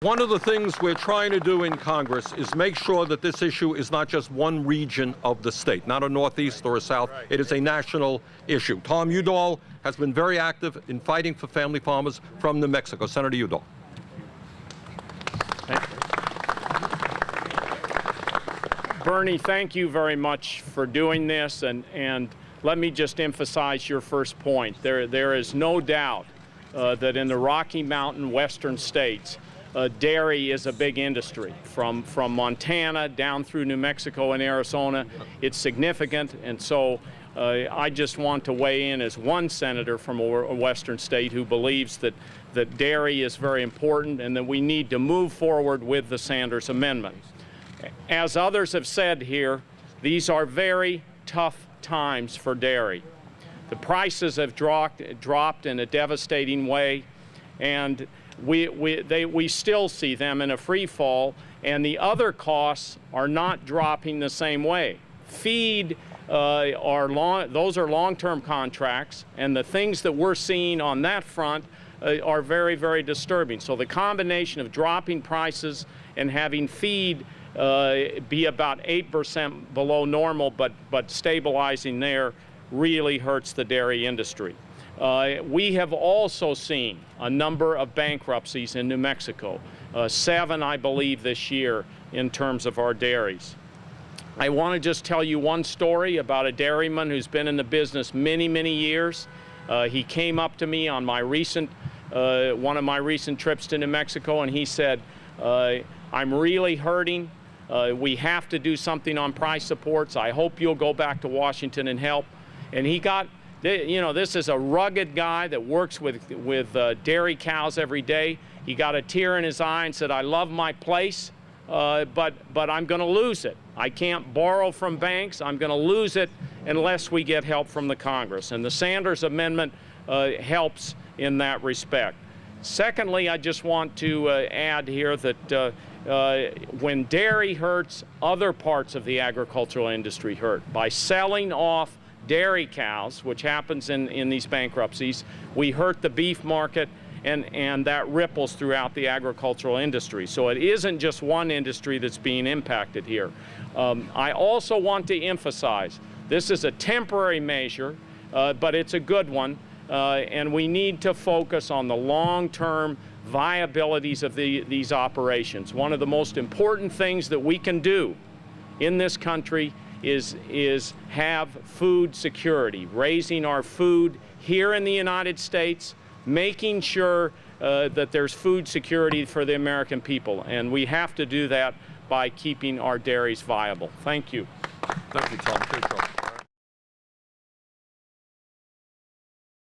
One of the things we're trying to do in Congress is make sure that this issue is not just one region of the state, not a northeast or a south. It is a national issue. Tom Udall has been very active in fighting for family farmers from New Mexico. Senator Udall. Bernie, thank you very much for doing this, and let me just emphasize your first point. There is no doubt that in the Rocky Mountain western states, dairy is a big industry. From Montana down through New Mexico and Arizona, it's significant, and so I just want to weigh in as one senator from a western state who believes that dairy is very important and that we need to move forward with the Sanders Amendment. As others have said here, these are very tough times for dairy. The prices have dropped in a devastating way, and we still see them in a free fall, and the other costs are not dropping the same way. Feed those are long-term contracts, and the things that we're seeing on that front are very, very disturbing. So the combination of dropping prices and having feed be about 8% below normal, but stabilizing there really hurts the dairy industry. We have also seen a number of bankruptcies in New Mexico, 7, I believe, this year in terms of our dairies. I want to just tell you one story about a dairyman who's been in the business many, many years. He came up to me on my one of my recent trips to New Mexico, and he said, I'm really hurting. We have to do something on price supports. I hope you'll go back to Washington and help. And he got, you know, this is a rugged guy that works with dairy cows every day. He got a tear in his eye and said, I love my place, but I'm going to lose it. I can't borrow from banks. I'm going to lose it unless we get help from the Congress. And the Sanders Amendment helps in that respect. Secondly, I just want to add here that when dairy hurts, other parts of the agricultural industry hurt. By selling off dairy cows, which happens in these bankruptcies, we hurt the beef market, and that ripples throughout the agricultural industry. So it isn't just one industry that's being impacted here. I also want to emphasize, this is a temporary measure, but it's a good one, and we need to focus on the long-term viabilities of these operations. One of the most important things that we can do in this country is have food security, raising our food here in the United States, making sure that there's food security for the American people. And we have to do that by keeping our dairies viable. Thank you. Thank you, Tom.